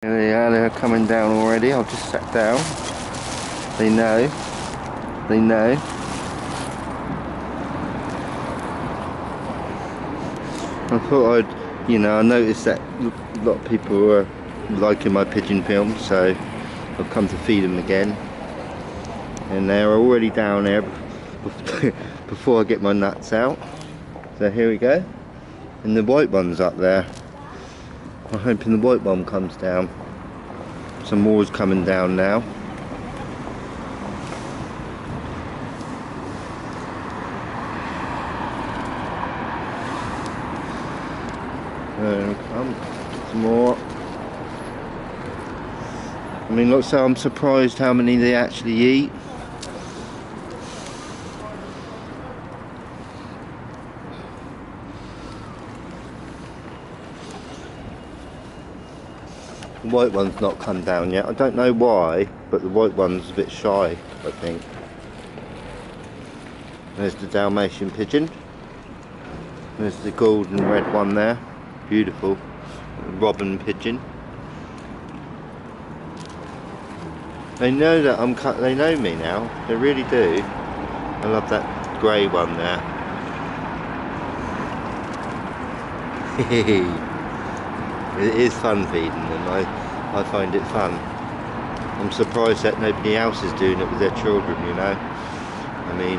Here they are, they're coming down already. I've just sat down. They know. They know. I thought I noticed that a lot of people were liking my pigeon film, so I've come to feed them again. And they're already down there before I get my nuts out. So here we go. And the white one's up there. I'm hoping the white one comes down. Some more's coming down now. There we come. Some more. I mean, look, so I'm surprised how many they actually eat. The white one's not come down yet. I don't know why, but the white one's a bit shy, I think. There's the Dalmatian pigeon. There's the golden red one there. Beautiful. The robin pigeon. They know that they know me now. They really do. I love that grey one there. It is fun feeding them. I find it fun. I'm surprised that nobody else is doing it with their children, you know. I mean,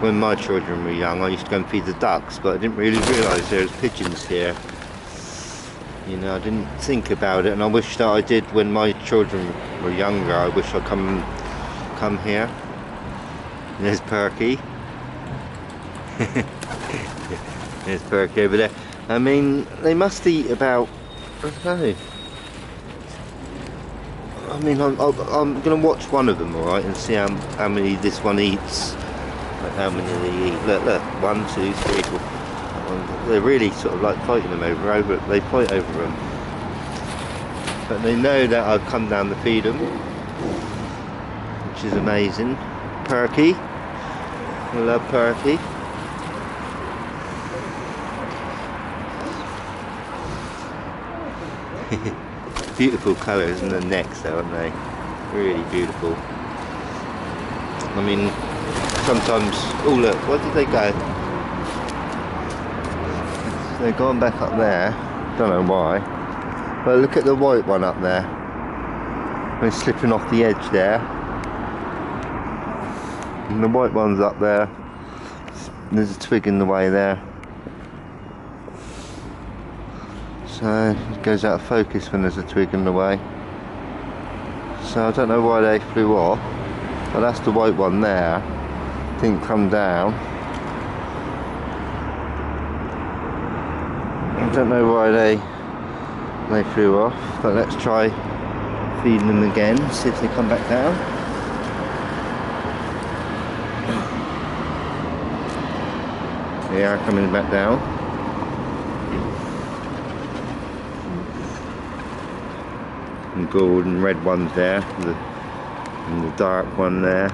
when my children were young, I used to go and feed the ducks, but I didn't really realise there was pigeons here. You know, I didn't think about it, and I wish that I did when my children were younger. I wish I'd come here. There's Perky. There's Perky over there. I mean, they must eat about, I don't know. I mean, I'm going to watch one of them, alright, and see how many this one eats. Like how many they eat. Look, 1, 2, 3, 4. They're really sort of like fighting them over. They fight over them. But they know that I've come down to feed them, which is amazing. Perky. I love Perky. Beautiful colours in the necks though, aren't they? Really beautiful. I mean, sometimes, oh look, where did they go? They're going back up there, don't know why. But look at the white one up there. They're slipping off the edge there. And the white one's up there. There's a twig in the way there. So it goes out of focus when there's a twig in the way. So I don't know why they flew off, but that's the white one there. Didn't come down. I don't know why they flew off, but let's try feeding them again, see if they come back down. They are coming back down. And gold and red ones there, and the dark one there.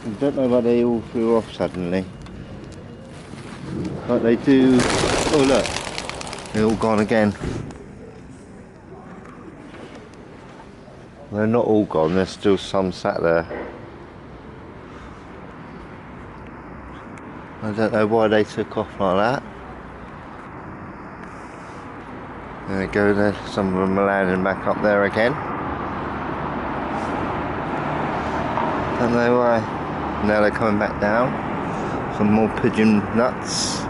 I don't know why they all flew off suddenly. But they do. Oh look, they're all gone again. They're not all gone, there's still some sat there. I don't know why they took off like that. There we go, there. Some of them are landing back up there again. Don't know why. Now they're coming back down. Some more pigeon nuts.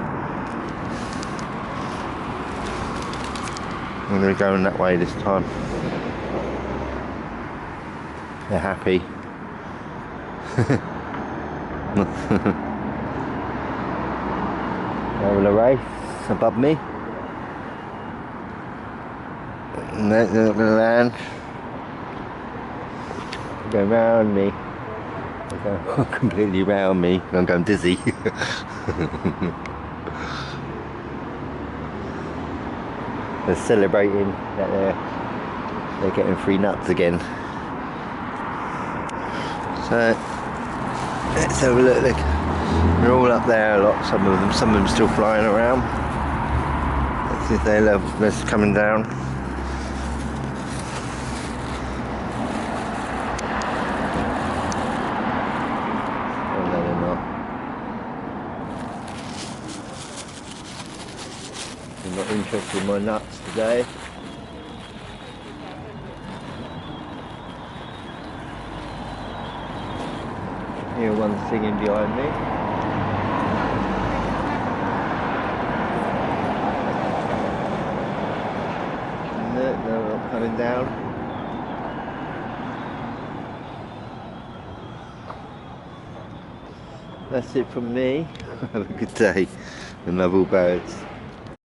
And they're going that way this time. They're happy. Having a race above me. No, they're not going to land. They're going round me. They're going completely round me. I'm going dizzy. They're celebrating that they're getting free nuts again. So let's have a look. They're all up there a lot. Some of them still flying around. See if they love this coming down. Oh no, they're not. They're not interested in my nuts today. Here one singing behind me. No, they're not coming down. That's it from me. Have a good day and love all birds.